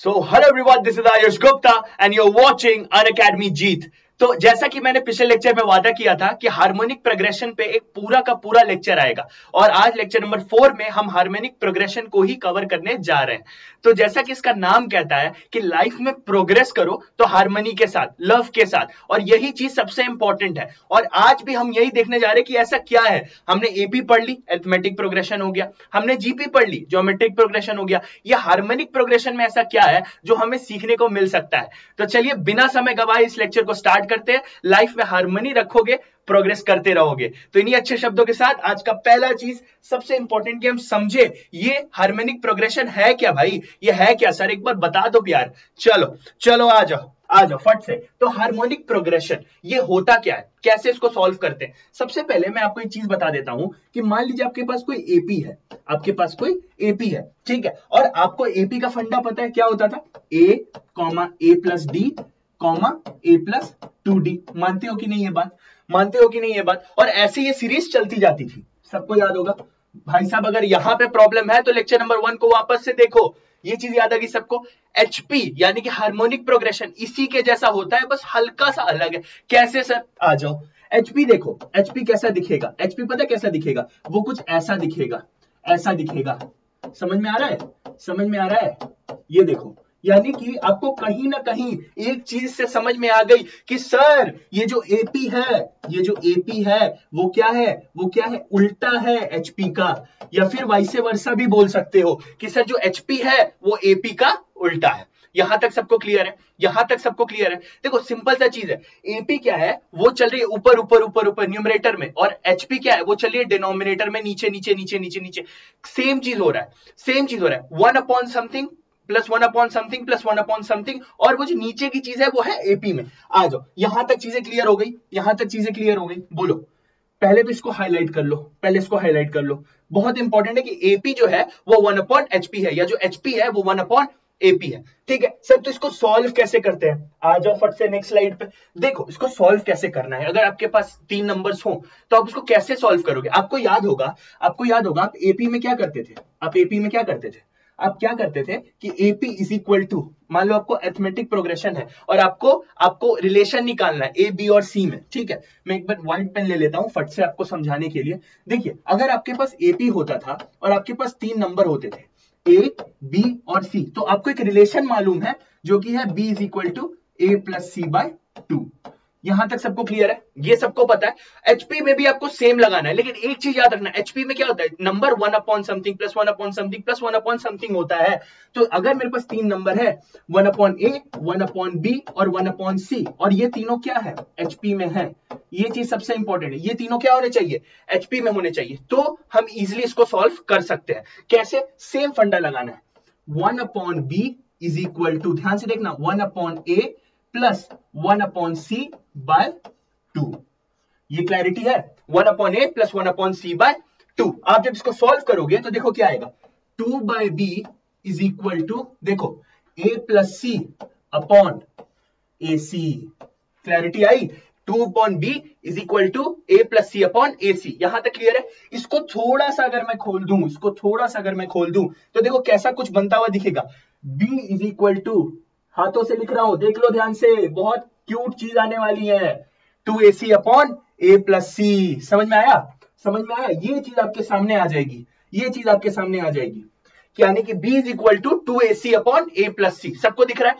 So hello everyone, this is Ayush Gupta and you're watching Unacademy Jeet। तो जैसा कि मैंने पिछले लेक्चर में वादा किया था कि हार्मोनिक प्रोग्रेशन पे एक पूरा का पूरा लेक्चर आएगा और आज लेक्चर नंबर 4 में हम हार्मोनिक प्रोग्रेशन को ही कवर करने जा रहे हैं। तो जैसा कि इसका नाम कहता है कि लाइफ में प्रोग्रेस करो तो हार्मनी के साथ, लव के साथ, और यही चीज सबसे इंपॉर्टेंट है। और आज भी हम यही देखने जा रहे हैं कि ऐसा क्या है। हमने एपी पढ़ ली, अरिथमेटिक प्रोग्रेशन हो गया, हमने जीपी पढ़ ली, ज्योमेट्रिक प्रोग्रेशन हो गया। ये हार्मोनिक प्रोग्रेशन में ऐसा क्या है जो हमें सीखने को मिल सकता है। तो चलिए बिना समय गवाए इस लेक्चर को स्टार्ट करते हैं। लाइफ में हार्मनी रखोगे, प्रोग्रेस करते रहोगे। तो इन्हीं अच्छे शब्दों के साथ आज का पहला चीज सबसे इंपॉर्टेंट कि हम समझे ये हार्मोनिक प्रोग्रेशन है क्या। भाई ये है क्या सर, एक बार बता दो यार। चलो आ जाओ फट से। तो हार्मोनिक प्रोग्रेशन ये होता क्या है, कैसे इसको सॉल्व करते हैं। सबसे पहले मैं आपको एक चीज बता देता हूं कि मान लीजिए आपके पास कोई एपी है, ठीक है, और आपको एपी का फंडा पता है क्या होता था, A plus D A plus 2d। मानते हो कि नहीं ये बात। और ऐसे ये सीरीज चलती जाती थी, सबको याद होगा। भाई साहब अगर यहां पे प्रॉब्लम है तो लेक्चर नंबर 1 को वापस से देखो, ये चीज याद आ गई सबको। एचपी यानी कि हार्मोनिक प्रोग्रेशन इसी के जैसा होता है, बस हल्का सा अलग है। कैसे सर, आ जाओ। एचपी देखो, एचपी कैसा दिखेगा, एचपी पता कैसा दिखेगा, वो कुछ ऐसा दिखेगा। समझ में आ रहा है। ये देखो, यानी कि आपको कहीं ना कहीं एक चीज से समझ में आ गई कि सर ये जो एपी है वो क्या है, उल्टा है एचपी का। या फिर वाइसे वर्सा भी बोल सकते हो कि सर जो एचपी है वो एपी का उल्टा है। यहां तक सबको क्लियर है। देखो सिंपल सा चीज है, एपी क्या है, वो चल रही है ऊपर न्यूमरेटर में, और एचपी क्या है, वो चल रही है डिनोमिनेटर में नीचे। सेम चीज हो रहा है 1 upon something plus 1 upon something plus 1 upon something, और वो जो नीचे की चीज है वो है एपी में। आ जाओ, यहां तक चीजें क्लियर हो गई। बोलो, पहले तो इसको हाईलाइट कर लो। बहुत इंपॉर्टेंट है कि एपी जो है वो 1 अपॉन एचपी है, या जो एचपी है वो 1 अपॉन एपी है। ठीक है सर, तो इसको सॉल्व कैसे करते हैं, आ जाओ फट से नेक्स्ट स्लाइड पे। देखो इसको सॉल्व कैसे करना है। अगर आपके पास 3 नंबर्स हो तो आप इसको कैसे सॉल्व करोगे। आपको याद होगा आप एपी में क्या करते थे, आप क्या करते थे कि AP इज इक्वल टू, मान लो आपको अरिथमेटिक प्रोग्रेशन है और आपको रिलेशन निकालना है A B और C में। ठीक है, मैं एक बार व्हाइट पेन ले लेता हूं फट से आपको समझाने के लिए। देखिए अगर आपके पास AP होता था और आपके पास 3 नंबर होते थे A B और C, तो आपको एक रिलेशन मालूम है जो कि है B is equal to A plus C by 2। यहां तक सबको क्लियर है, ये सबको पता है। एचपी में भी आपको सेम लगाना है, लेकिन एक चीज याद रखना, एचपी में क्या होता है, number 1 upon something plus 1 upon something plus 1 upon something होता है। तो अगर मेरे पास 3 नंबर है, 1 अपॉन ए, 1 अपॉन बी और 1 अपॉन सी, और ये तीनों क्या है, एचपी में है। ये चीज सबसे इंपॉर्टेंट है, ये तीनों क्या होने चाहिए, एचपी में होने चाहिए। तो हम इजिली इसको सॉल्व कर सकते हैं। कैसे, सेम फंडा लगाना है, 1 upon B is equal to, ध्यान से देखना, 1 upon A plus 1 upon C by 2। ये क्लैरिटी है, 1 upon A plus 1 upon C by 2। आप जब इसको सॉल्व करोगे तो देखो क्या आएगा, 2 by B is equal to, देखो A plus C upon A C. Clarity आई, 2 upon B is equal to A plus C upon A C. यहां तक क्लियर है। इसको थोड़ा सा अगर मैं खोल दूं तो देखो कैसा कुछ बनता हुआ दिखेगा, बी इज इक्वल टू, हाथों से लिख रहा हूं, देख लो ध्यान से, बहुत क्यूट चीज आने वाली है, 2ac अपॉन a प्लस सी। समझ में आया। ये चीज आपके सामने आ जाएगी, यानी कि b is equal to 2ac upon a plus C. सबको दिख रहा है,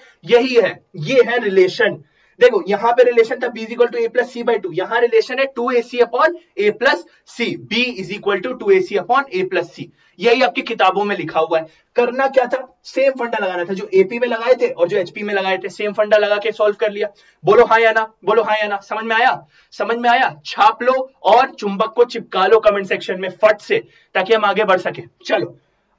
ये है रिलेशन। देखो यहां पे रिलेशन था b is equal to a plus C by 2, यहां रिलेशन है 2ac upon a plus C, b is equal to 2ac upon a plus C. यही आपकी किताबों में लिखा हुआ है। करना क्या था, सेम फंडा लगाना था, जो एपी में लगाए थे और जो एचपी में लगाए थे, सेम फंडा लगा के सॉल्व कर लिया। बोलो हाँ या ना, समझ में आया। छाप लो और चुंबक को चिपका लो कमेंट सेक्शन में फट से, ताकि हम आगे बढ़ सके। चलो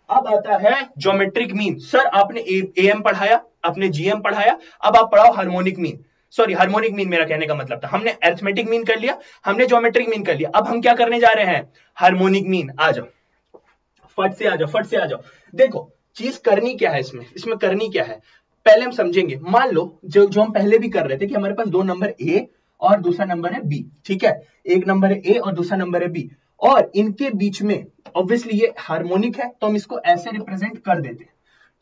अब आता है ज्योमेट्रिक मीन। सर आपने एएम पढ़ाया, आपने जीएम पढ़ाया, अब आप पढ़ाओ हार्मोनिक मीन। हार्मोनिक मीन मेरा कहने का मतलब था, हमने अरिथमेटिक मीन कर लिया, हमने ज्योमेट्रिक मीन कर लिया, अब हम क्या करने जा रहे हैं, हार्मोनिक मीन। आ जाओ फट से आ जाओ। देखो चीज करनी क्या है, इसमें करनी क्या है, पहले हम समझेंगे। मान लो जो हम पहले भी कर रहे थे कि हमारे पास 2 नंबर ए और दूसरा नंबर है बी। ठीक है, एक नंबर है ए और दूसरा नंबर है बी, और इनके बीच में ऑब्वियसली ये हार्मोनिक है, तो हम इसको ऐसे रिप्रेजेंट कर देते हैं।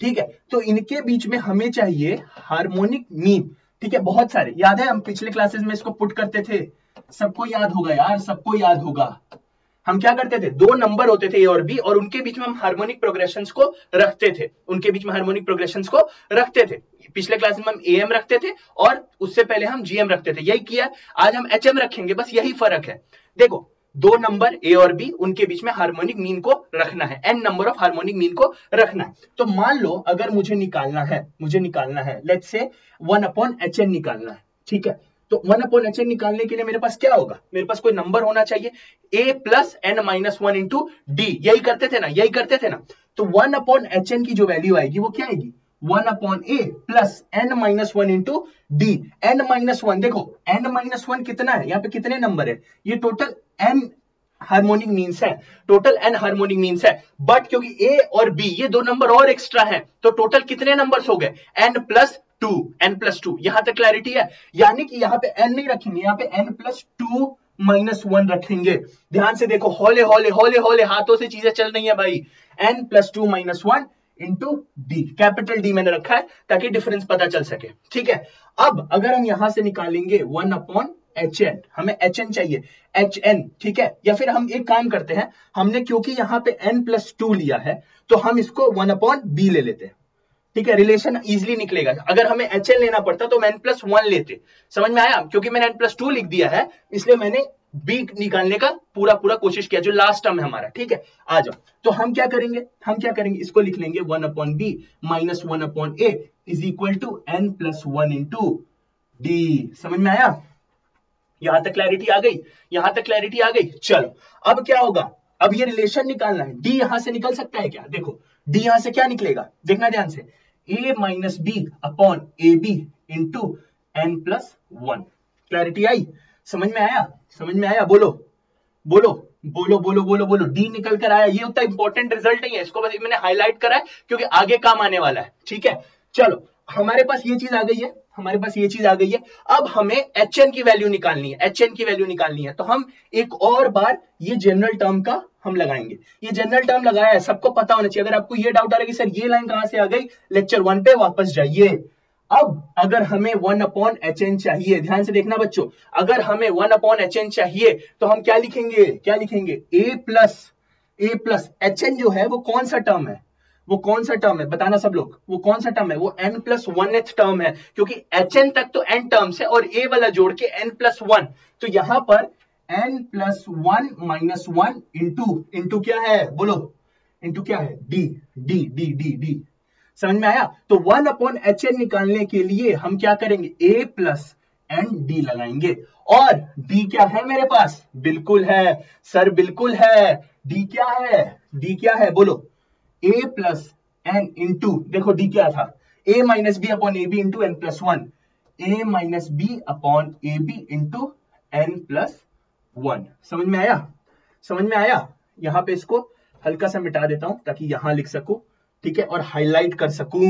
ठीक है, तो इनके बीच में हमें चाहिए हार्मोनिक मीन। ठीक है, बहुत सारे याद है, हम पिछले क्लासेस में इसको पुट करते थे, सबको याद होगा यार, सबको याद होगा। हम क्या करते थे, दो नंबर होते थे ए और बी, और उनके बीच में हम हार्मोनिक प्रोग्रेशंस को रखते थे, उनके बीच में हार्मोनिक प्रोग्रेशंस को रखते थे। पिछले क्लास में हम एएम रखते थे और उससे पहले हम जीएम रखते थे, यही किया। आज हम एचएम रखेंगे, बस यही फर्क है। देखो, दो नंबर ए और बी, उनके बीच में हार्मोनिक मीन को रखना है, N number of harmonic mean को रखना है। तो मान लो अगर मुझे निकालना है लेट्स से 1/hn निकालना है। ठीक है, तो 1/hn निकालने के लिए मेरे पास क्या होगा, मेरे पास कोई नंबर होना चाहिए, a plus n minus 1 into D, यही करते थे ना। तो 1/hn की जो वैल्यू आएगी वो क्या आएगी, 1/a plus n minus 1 into D. n minus 1, देखो n माइनस 1 कितना है, यहाँ पे कितने नंबर है, ये टोटल n हार्मोनिक मीन्स है, टोटल n हार्मोनिक मीन्स है। बट क्योंकि a और b ये दो नंबर और एक्स्ट्रा हैं, तो टोटल कितने नंबर्स हो गए, n प्लस 2। यहां तक क्लैरिटी है, यानी कि यहाँ पे n नहीं रखेंगे, यहाँ पे n प्लस 2 माइनस 1 रखेंगे। ध्यान से देखो, हौले हाथों से चीजें चल रही है भाई। n plus 2 minus 1 into D, capital D मैंने रखा है ताकि डिफरेंस पता चल सके। ठीक है, अब अगर हम यहां से निकालेंगे 1/hn, हमें hn चाहिए, hn। ठीक है, या फिर हम एक काम करते हैं, हमने क्योंकि यहाँ पे n प्लस 2 लिया है तो हम इसको 1/b ले लेते हैं। ठीक है, रिलेशन इजीली निकलेगा। अगर हमें HL लेना पड़ता तो हम n प्लस 1 लेते, समझ में आया। क्योंकि मैंने n प्लस 2 लिख दिया है, इसलिए मैंने b निकालने का पूरा कोशिश किया, जो लास्ट टर्म है हमारा। ठीक है, आ जाओ, तो हम क्या करेंगे, इसको लिख लेंगे 1/b minus 1/a is equal to n plus 1 into D. समझ में आया, यहां तक क्लैरिटी आ गई। चलो, अब क्या होगा, अब ये रिलेशन निकालना है। डी यहां से निकल सकता है क्या, देखो डी यहां से क्या निकलेगा, देखना ध्यान से, a minus B upon A B into N plus 1। Clarity आई, समझ में आया, बोलो। डी निकल कर आया, ये उतना इंपॉर्टेंट रिजल्ट नहीं है, इसको बस मैंने हाईलाइट करा है क्योंकि आगे काम आने वाला है। ठीक है, चलो, हमारे पास ये चीज आ गई है। अब हमें HN की वैल्यू निकालनी है, तो हम एक और बार ये जनरल टर्म का हम लगाएंगे। ये जनरल टर्म लगाया है, सबको पता होना चाहिए। अगर आपको ये डाउट आ रहा है कि सर ये लाइन कहां से आ गई, लेक्चर 1 पे वापस जाइए। अब अगर हमें 1/hn चाहिए, ध्यान से देखना बच्चों, अगर हमें 1/hn चाहिए तो हम क्या लिखेंगे, a प्लस hn जो है वो कौन सा टर्म है, बताना सब लोग, वो कौन सा टर्म है, वो n प्लस 1th टर्म है, क्योंकि hn तक तो n टर्म्स है और a वाला जोड़ के n प्लस 1, तो यहां पर n प्लस 1 माइनस 1 इंटू क्या है, बोलो, इंटू क्या है, डी। समझ में आया। तो 1/hn निकालने के लिए हम क्या करेंगे, a प्लस एन डी लगाएंगे, और d क्या है मेरे पास, बिल्कुल है सर, बिल्कुल है, d क्या है, बोलो, a प्लस एन इंटू, देखो d क्या था, a minus B upon A B into N plus 1, a minus B upon A B into N plus 1। समझ में आया। यहां पे इसको हल्का सा मिटा देता हूं ताकि यहां लिख सकूं, ठीक है, और हाईलाइट कर सकूं।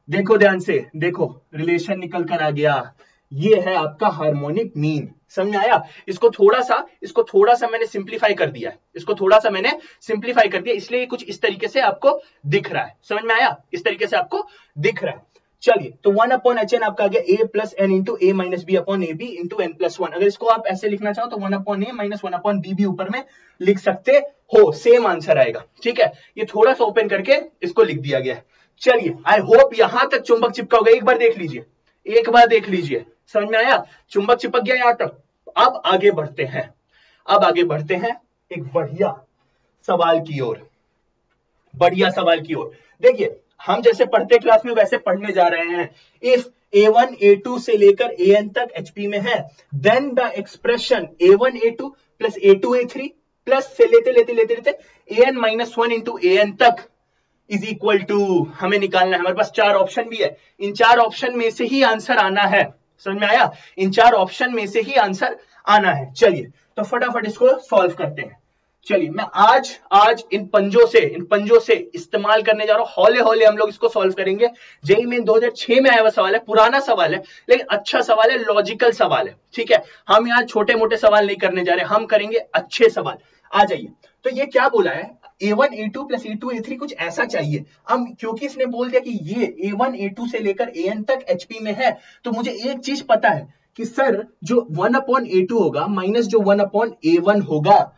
देखो ध्यान से, देखो रिलेशन निकल कर आ गया, ये है आपका हार्मोनिक मीन। समझ में आया। इसको थोड़ा सा मैंने सिंप्लीफाई कर दिया है, इसलिए कुछ इस तरीके से आपको दिख रहा है। समझ में आया, इस तरीके से आपको दिख रहा है। चलिए, तो 1/hn आपका आ गया a plus N into A minus B upon A B into N plus 1। अगर इसको आप ऐसे लिखना चाहो तो 1/a माइनस 1/b भी ऊपर में लिख सकते हो, सेम आंसर आएगा। ठीक है, ये थोड़ा सा ओपन करके इसको लिख दिया गया है। चलिए, आई होप यहां तक चुंबक चिपका होगा, एक बार देख लीजिए, समझ में आया, चुंबक चिपक गया यहां तक। अब आगे बढ़ते हैं एक बढ़िया सवाल की ओर। देखिए, हम जैसे पढ़ते क्लास में वैसे पढ़ने जा रहे हैं। इफ A1 A2 से लेकर AN तक HP में है, then the expression A1 A2 plus A2 A3 plus से लेते AN माइनस 1 इंटू AN तक इज इक्वल टू, हमें निकालना है। हमारे पास 4 ऑप्शन भी है, इन 4 ऑप्शन में से ही आंसर आना है। समझ में आया, इन 4 ऑप्शन में से ही आंसर आना है। चलिए, तो फटाफट इसको सॉल्व करते हैं। चलिए, मैं आज इन पंजों से इस्तेमाल करने जा रहा हूं, हौले हम लोग इसको सॉल्व करेंगे। जेईई मेन 2006 में आया हुआ सवाल है, पुराना सवाल है लेकिन अच्छा सवाल है, लॉजिकल सवाल है। ठीक है, हम यहाँ छोटे मोटे सवाल नहीं करने जा रहे, हम करेंगे अच्छे सवाल। आ जाइए, तो ये क्या बोला है, A1 A2 plus A2 A3 कुछ ऐसा चाहिए। अब क्योंकि इसने बोल दिया कि ये A1 A2 से लेकर AN तक HP में है, तो मुझे एक चीज पता है कि सर जो 1/A2 होगा माइनस जो 1/A1 होगा,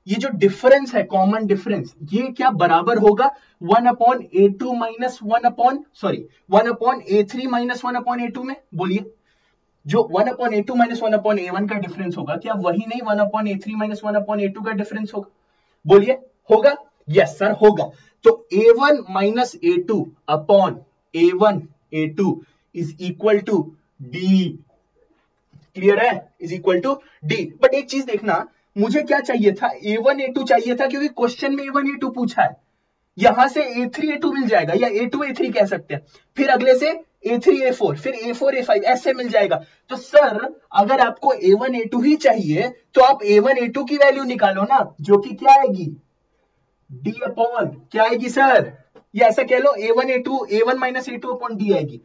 ये जो डिफरेंस है, कॉमन डिफरेंस, ये क्या बराबर होगा 1/A2 minus 1/A3 minus 1/A2 में? बोलिए, जो 1/A2 माइनस 1/A1 का डिफरेंस होगा, क्या वही नहीं 1/A3 माइनस 1/A2 का डिफरेंस होगा? बोलिए, होगा? यस सर, होगा। तो A1 minus A2 upon A1 A2 is equal to D। Clear है? Is equal to D। But एक चीज देखना, मुझे क्या चाहिए था? A1 A2 चाहिए था, क्योंकि क्वेश्चन में A1 A2 पूछा है। यहां से A3 A2 मिल जाएगा, या A2 A3 कह सकते हैं, फिर अगले से A3 A4, फिर A4 A5 ऐसे मिल जाएगा। तो सर अगर आपको A1 A2 ही चाहिए तो आप A1 A2 की वैल्यू निकालो ना, जो कि क्या आएगी? D अपॉन क्या आएगी सर? ये ऐसा कह लो, A1 minus A2 upon D आएगी,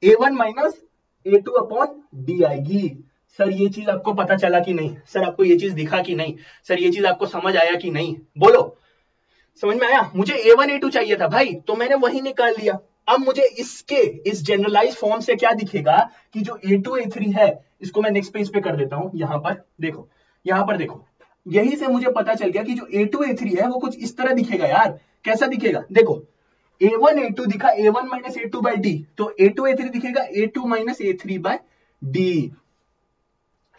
A1 minus A2 upon D आएगी। सर ये चीज आपको पता चला कि नहीं? सर आपको ये चीज दिखा कि नहीं? सर ये चीज आपको समझ आया कि नहीं? बोलो, समझ में आया? मुझे A1 A2 चाहिए था भाई, तो मैंने वही निकाल लिया। अब मुझे इस जनरलाइज फॉर्म से क्या दिखेगा कि जो A2 A3 है, इसको मैं नेक्स्ट पेज पे कर देता हूं। यहां पर देखो, यहां पर देखो, यही से मुझे पता चल गया कि जो A2 A3 है वो कुछ इस तरह दिखेगा यार। कैसा दिखेगा? देखो, A1 A2 दिखा A1 minus A2 by D, तो A2 A3 दिखेगा A2 minus A3 by D।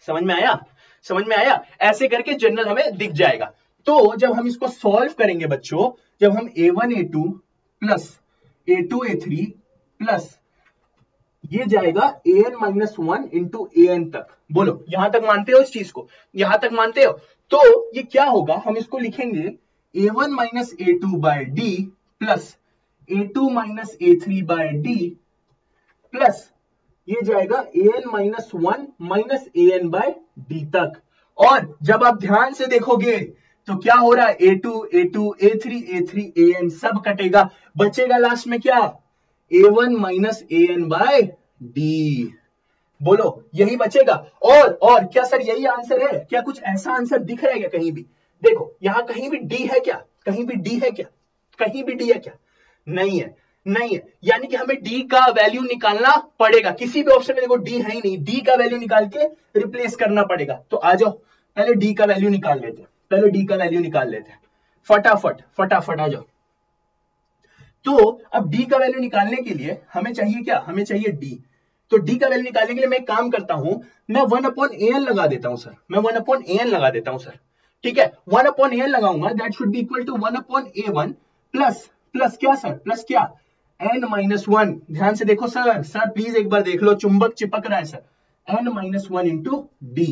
समझ में आया? समझ में आया? ऐसे करके जनरल हमें दिख जाएगा। तो जब हम इसको सॉल्व करेंगे बच्चों, जब हम A1 A2 plus A2 A3 plus ये जाएगा AN माइनस 1 इंटू AN तक। बोलो, यहां तक मानते हो इस चीज को? यहां तक मानते हो? तो ये क्या होगा, हम इसको लिखेंगे A1 minus A2 by D plus A2 minus A3 by D plus ये जाएगा AN minus 1 minus AN by D तक। और जब आप ध्यान से देखोगे तो क्या हो रहा है? A2 A2 A3 A3 AN सब कटेगा, बचेगा लास्ट में क्या? A1 minus AN by D। बोलो, यही बचेगा। और क्या सर यही आंसर है? क्या कुछ ऐसा आंसर दिख रहा है क्या कहीं भी? देखो, यहां कहीं भी D है क्या? कहीं भी D है क्या? कहीं भी D है क्या? नहीं है, नहीं है। यानी कि हमें D का वैल्यू निकालना पड़ेगा। किसी भी ऑप्शन में देखो D है ही नहीं, D का वैल्यू निकाल के रिप्लेस करना पड़ेगा। तो आ जाओ, पहले D का वैल्यू निकाल लेते हैं, पहले D का वैल्यू निकाल लेते हैं, फटाफट फटाफट आ जाओ। तो अब D का वैल्यू निकालने के लिए हमें चाहिए क्या? हमें चाहिए D। तो D का वैल्यू निकालने के लिए मैं एक काम करता हूं, मैं 1/AN लगा देता हूं सर, मैं 1/AN लगा देता हूं सर। ठीक है, 1/AN लगाऊंगा, that should be equal to 1/A1 plus क्या सर? प्लस क्या? N minus 1। ध्यान से देखो सर, सर प्लीज एक बार देख लो, चुंबक चिपक रहा है sir. N minus 1 into D।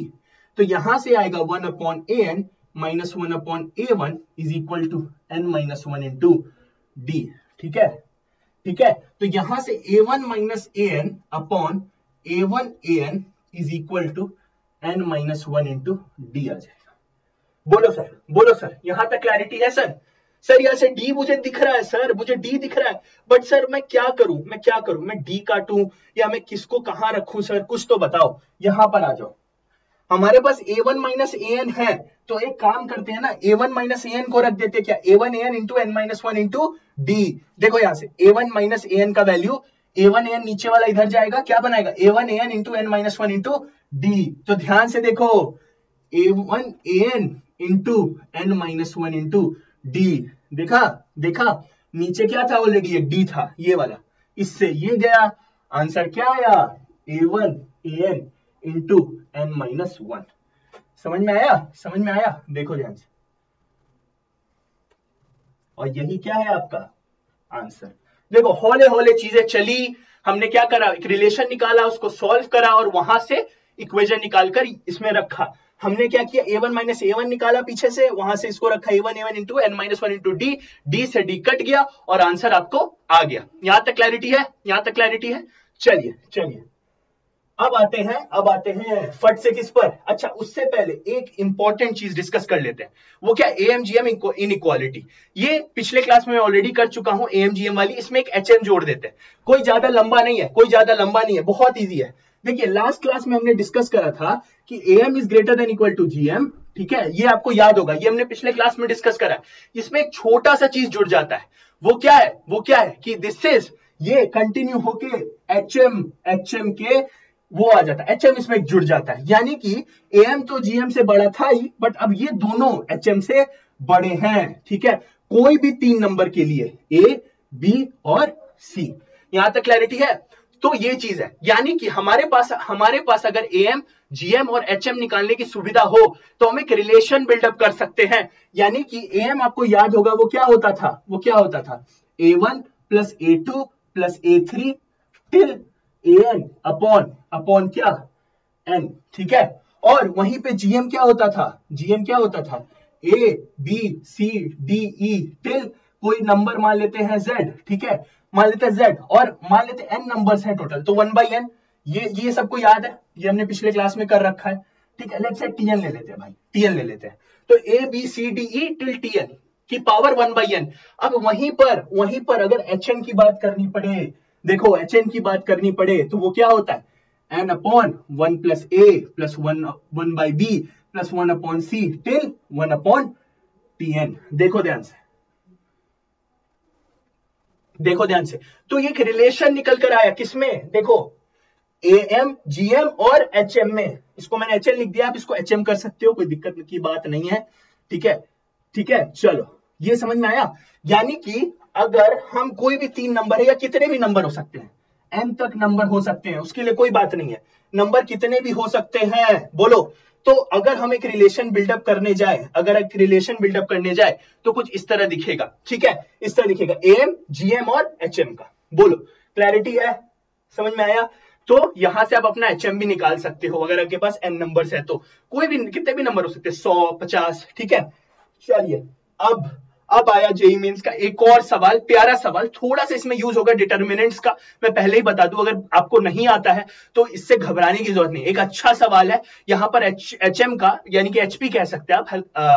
तो यहां से आएगा 1/AN minus 1/A1 is equal to N minus 1 into D। ठीक है, ठीक है। तो यहां से A1 minus AN upon A1 AN is equal to N minus 1 into D आ जाएगा। बोलो सर, बोलो सर, यहां तक क्लैरिटी है सर? सर यहां से D मुझे दिख रहा है सर, मुझे D दिख रहा है, बट सर मैं क्या करूं? मैं क्या करूं? मैं D काटूं या मैं किसको कहां रखूं सर? कुछ तो बताओ। यहां पर आ जाओ, हमारे पास A1 माइनस AN है, तो एक काम करते हैं ना, A1 माइनस AN को रख देते हैं क्या? A1 AN into N minus 1 into D। देखो यहां से A1 माइनस AN का वैल्यू, A1 AN नीचे वाला इधर जाएगा, क्या बनाएगा? A1 AN into N minus 1 into D। तो ध्यान से देखो, A1 AN into N minus 1 into D। देखा, देखा, नीचे क्या था? ऑलरेडी एक D था, ये वाला, इससे ये गया। आंसर क्या आया? A1 AN into N minus 1। समझ में आया? समझ में आया? देखो ध्यान से, और यही क्या है आपका आंसर। देखो, हौले हौले चीजें चली, हमने क्या करा? एक रिलेशन निकाला, उसको सॉल्व करा और वहां से इक्वेशन निकालकर इसमें रखा। हमने क्या किया? A1 माइनस A1 निकाला पीछे से, वहां से इसको रखा A1 A1 into N minus 1 into D। D से D कट गया और आंसर आपको आ गया। यहां तक क्लैरिटी है? यहां तक क्लैरिटी है? चलिए चलिए, अब आते हैं फट से किस पर? अच्छा, उससे पहले एक इंपॉर्टेंट चीज डिस्कस कर लेते हैं। वो क्या? AMGM inequality. ये पिछले क्लास में ऑलरेडी कर चुका हूं, AMGM वाली। इसमें एक HM जोड़ देते हैं, कोई ज्यादा लंबा नहीं है, कोई ज्यादा लंबा नहीं है, बहुत ईजी है। देखिए, लास्ट क्लास में हमने डिस्कस करा था कि AM is greater than equal to GM। ठीक है, ये आपको याद होगा, ये हमने पिछले क्लास में डिस्कस करा है। इसमें एक छोटा सा चीज जुड़ जाता है, वो क्या है, वो क्या है कि दिस इज, ये कंटिन्यू होके एचएम के वो आ जाता है, एचएम इसमें जुड़ जाता है, यानी कि एएम तो जीएम से बड़ा था ही, बट अब ये दोनों एचएम से बड़े हैं। ठीक है, कोई भी 3 नंबर के लिए, ए, बी और सी, यहां तक क्लैरिटी है। तो ये चीज है, यानी कि हमारे पास अगर एएम, जीएम और एचएम निकालने की सुविधा हो तो हम एक रिलेशन बिल्डअप कर सकते हैं। यानी कि एएम आपको याद होगा वो क्या होता था, A1 plus A2 plus A3 till AN upon क्या, N। ठीक है, और वहीं पे जीएम क्या होता था, A B C D E till कोई नंबर मान लेते हैं Z। ठीक है, मान लेते हैं Z और मान लेते हैं N नंबर्स हैं टोटल, तो 1/n। ये सबको याद है, ये हमने पिछले क्लास में कर रखा है। ठीक है, लेट्स से TN ले लेते हैं भाई, TN ले लेते हैं, तो A B C D E till TN की पावर 1/n। अब वहीं पर अगर HN की बात करनी पड़े, देखो HN की बात करनी पड़े तो वो क्या होता है, n upon 1 plus A plus 1 by B plus 1 upon C till 1 upon TN। देखो ध्यान से, तो ये एक रिलेशन निकल कर आया किसमें, देखो AM, GM और HM में। इसको मैंने HL लिख दिया, आप इसको HM कर सकते हो, कोई दिक्कत की बात नहीं है। ठीक है, चलो ये समझ में आया। यानी कि अगर हम कोई भी 3 नंबर है, या कितने भी नंबर हो सकते हैं, n तक नंबर हो सकते हैं, उसके लिए कोई बात नहीं है, नंबर कितने भी हो सकते हैं, बोलो। तो अगर हम एक रिलेशन बिल्डअप करने जाए, तो कुछ इस तरह दिखेगा। ठीक है, इस तरह दिखेगा AM, GM और HM का। बोलो, क्लैरिटी है, समझ में आया। तो यहां से आप अपना HM भी निकाल सकते हो, अगर आपके पास n नंबर्स है तो कोई भी, कितने भी नंबर हो सकते हैं, 100, 50। ठीक है, चलिए अब आया जेईई मेंस का एक और सवाल, प्यारा सवाल, थोड़ा सा इसमें यूज होगा डिटर्मिनेंट्स का। मैं पहले ही बता दूं, अगर आपको नहीं आता है तो इससे घबराने की जरूरत नहीं, एक अच्छा सवाल है। यहां पर एचएम का, यानी कि एचपी कह सकते हैं आप,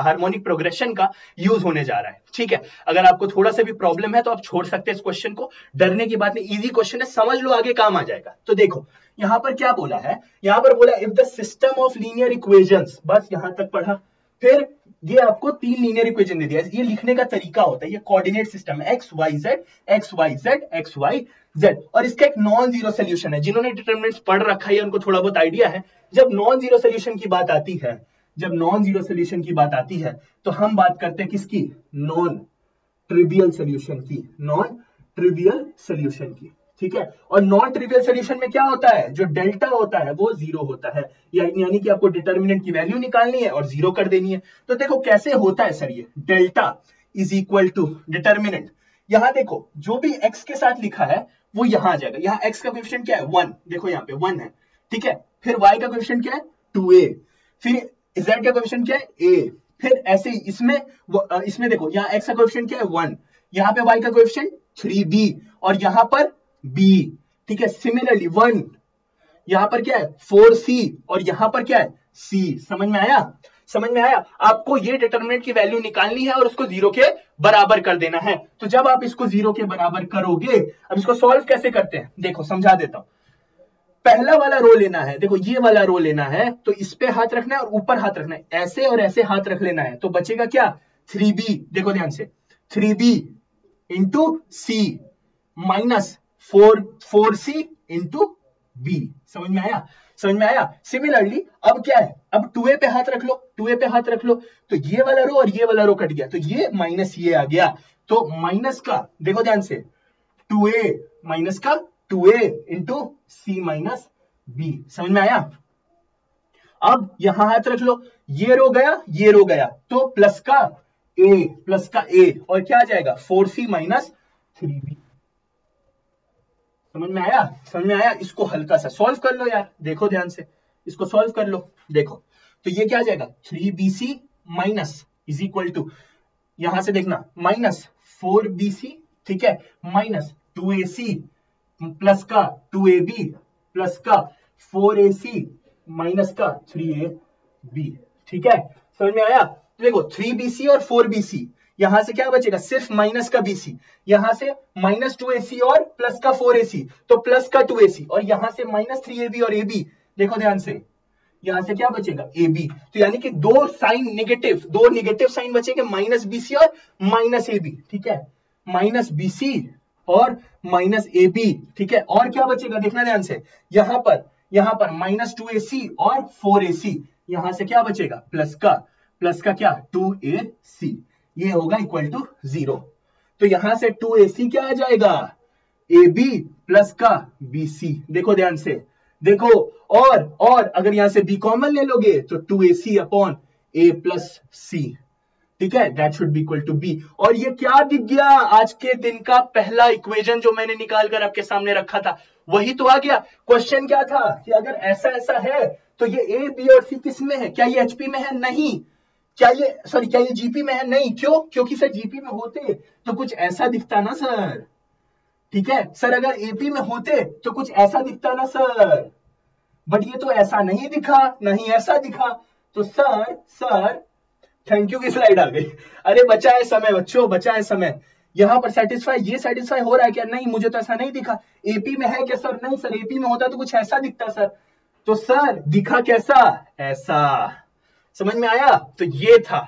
हार्मोनिक प्रोग्रेशन का यूज होने जा रहा है। ठीक है, अगर आपको थोड़ा सा भी प्रॉब्लम है तो आप छोड़ सकते हैं इस क्वेश्चन को, डरने की बात नहीं, इजी क्वेश्चन है, समझ लो, आगे काम आ जाएगा। तो देखो यहां पर क्या बोला है, यहां पर बोला if the system of linear equations, बस यहां तक पढ़ा। फिर ये आपको 3 लीनियर इक्वेशन दे दिया, ये लिखने का तरीका होता है, ये कोऑर्डिनेट सिस्टम है, एक्स वाई जेड, और इसका एक नॉन जीरो सोल्यूशन है। जिन्होंने डिटरमिनेंट्स पढ़ रखा है उनको थोड़ा बहुत आइडिया है। जब नॉन जीरो सोल्यूशन की बात आती है, तो हम बात करते हैं किसकी, नॉन ट्रिवियल सोल्यूशन की। ठीक है, और नॉन ट्रिवियल सोल्यूशन में क्या होता है, जो डेल्टा होता है वो 0 होता है, यानी कि आपको डिटर्मिनेंट की वैल्यू निकालनी है और 0 कर देनी है। तो देखो कैसे होता है सर, ये delta is equal to determinant, यहां देखो जो भी x के साथ लिखा है वो यहां आ जाएगा। यहां x का कोएफिशिएंट क्या है, 1, देखो यहां पे 1 है। ठीक है, फिर y का कोएफिशिएंट क्या है, 2a, फिर z का कोएफिशिएंट क्या है, a, फिर ऐसे ही इसमें देखो यहाँ x का कोएफिशिएंट क्या है, 1, यहाँ पे y का कोएफिशिएंट 3b और यहां पर b। ठीक है, सिमिलरली 1, यहां पर क्या है 4c और यहां पर क्या है c। समझ में आया। आपको ये डिटरमिनेंट की वैल्यू निकालनी है और उसको 0 के बराबर कर देना है। तो जब आप इसको 0 के बराबर करोगे, अब इसको सॉल्व कैसे करते हैं, देखो समझा देता हूं। पहला वाला रो लेना है, देखो ये वाला रो लेना है, तो इस पे हाथ रखना है और ऊपर हाथ रखना है, ऐसे और ऐसे हाथ रख लेना है, तो बचेगा क्या 3b। देखो ध्यान से, 3b इंटू सी माइनस 4c इंटू बी। समझ में आया। सिमिलरली अब क्या है, अब 2a पे हाथ रख लो, तो ये वाला रो और ये वाला रो कट गया, तो ये माइनस ये आ गया, तो माइनस का, देखो ध्यान से, 2a माइनस का 2a इंटू सी माइनस बी। समझ में आया। अब यहां हाथ रख लो, ये रो गया, तो प्लस का a और क्या आ जाएगा 4c माइनस 3b। समझ में आया। इसको हल्का सा सॉल्व कर लो यार, देखो ध्यान से, इसको सॉल्व कर लो। देखो तो ये क्या आ जाएगा 3bc minus is equal to, यहां से देखना, माइनस 4bc, ठीक है, माइनस 2ac प्लस का 2ab प्लस का 4ac माइनस का 3ab। ठीक है, समझ में आया। देखो 3bc और 4bc, यहां से क्या बचेगा, सिर्फ माइनस का bc, यहां से माइनस 2ac और प्लस का 4ac, तो प्लस का 2ac, और यहां से माइनस 3ab और ab। देखो ध्यान से, यहां से क्या बचेगा ए बी। तो यानी कि दो नेगेटिव साइन बचेंगे, माइनस बीसी और माइनस ए बी, ठीक है, माइनस बीसी और माइनस ए बी, ठीक है। और क्या बचेगा देखना ध्यान से, यहां पर माइनस 2ac और 4ac, यहां से क्या बचेगा प्लस का क्या 2ac, ये होगा इक्वल टू 0। तो यहां से 2ac क्या आ जाएगा, ab प्लस का bc। देखो ध्यान से, देखो, और अगर यहां से b कॉमन ले लोगे तो 2ac upon a plus c, ठीक है, that should be equal to b। और ये क्या दिख गया, आज के दिन का पहला इक्वेशन जो मैंने निकाल कर आपके सामने रखा था वही तो आ गया। क्वेश्चन क्या था कि अगर ऐसा है तो ये a b और c किस में है, क्या ये hp में है, नहीं। क्या ये जीपी में है, नहीं। क्यों, क्योंकि सर जीपी में होते तो कुछ ऐसा दिखता ना सर, ठीक है सर, अगर एपी में होते तो कुछ ऐसा दिखता ना सर, बट ये तो ऐसा नहीं दिखा, नहीं ऐसा दिखा। तो सर थैंक यू की स्लाइड आ गई। अरे बचा है समय बच्चों, बचा है समय। यहां पर ये सेटिस्फाई हो रहा है क्या, नहीं, मुझे तो ऐसा नहीं दिखा। एपी में है क्या सर, नहीं सर, एपी में होता तो कुछ ऐसा दिखता सर। तो सर दिखा कैसा, ऐसा। समझ में आया, तो ये था।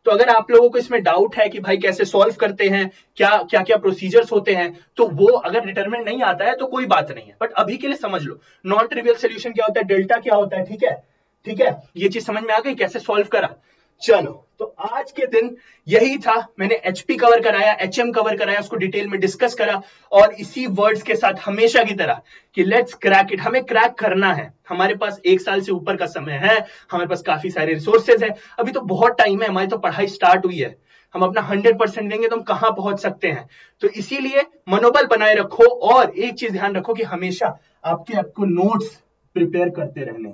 तो अगर आप लोगों को इसमें डाउट है कि भाई कैसे सॉल्व करते हैं, क्या प्रोसीजर्स होते हैं, तो वो अगर डिटरमिनेंट नहीं आता है तो कोई बात नहीं है, बट अभी के लिए समझ लो नॉन ट्रिवियल सॉल्यूशन क्या होता है, डेल्टा क्या होता है, ठीक है, ये चीज समझ में आ गई कैसे सॉल्व करा। चलो, तो आज के दिन यही था, मैंने एचपी कवर कराया, एचएम कवर कराया, उसको डिटेल में डिस्कस करा, और इसी वर्ड्स के साथ हमेशा की तरह कि लेट्स क्रैक इट, हमें क्रैक करना है। हमारे पास 1 साल से ऊपर का समय है, हमारे पास काफी सारे रिसोर्सेज है, अभी तो बहुत टाइम है, हमारी तो पढ़ाई स्टार्ट हुई है, हम अपना 100% देंगे तो हम कहां पहुंच सकते हैं। तो इसीलिए मनोबल बनाए रखो, और एक चीज ध्यान रखो कि हमेशा आपको नोट्स प्रिपेयर करते रहने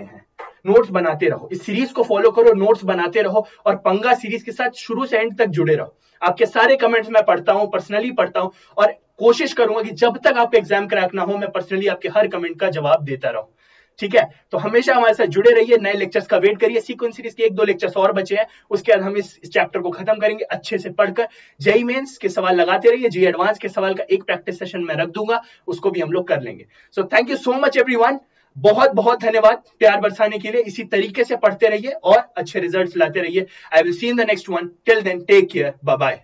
हैं, नोट्स बनाते रहो, इस सीरीज को फॉलो करो, नोट्स बनाते रहो, और पंगा सीरीज के साथ शुरू से एंड तक जुड़े रहो। आपके सारे कमेंट्स मैं पढ़ता हूं, पर्सनली पढ़ता हूं, और कोशिश करूंगा कि जब तक आपका एग्जाम क्रैक ना हो मैं पर्सनली आपके हर कमेंट का जवाब देता रहूं, ठीक है। तो हमेशा हमारे साथ जुड़े रहिए, नए लेक्चर्स का वेट करिए, सीक्वेंस सीरीज के 1-2 लेक्चर्स और बचे हैं, उसके बाद हम इस चैप्टर को खत्म करेंगे अच्छे से पढ़कर। जेईई मेंस के सवाल लगाते रहिए, जेईई एडवांस के सवाल का एक प्रैक्टिस सेशन मैं रख दूंगा, उसको भी हम लोग कर लेंगे। So thank you so much everyone, बहुत बहुत धन्यवाद प्यार बरसाने के लिए। इसी तरीके से पढ़ते रहिए और अच्छे रिजल्ट्स लाते रहिए। I will see in the next one, till then take care, bye bye.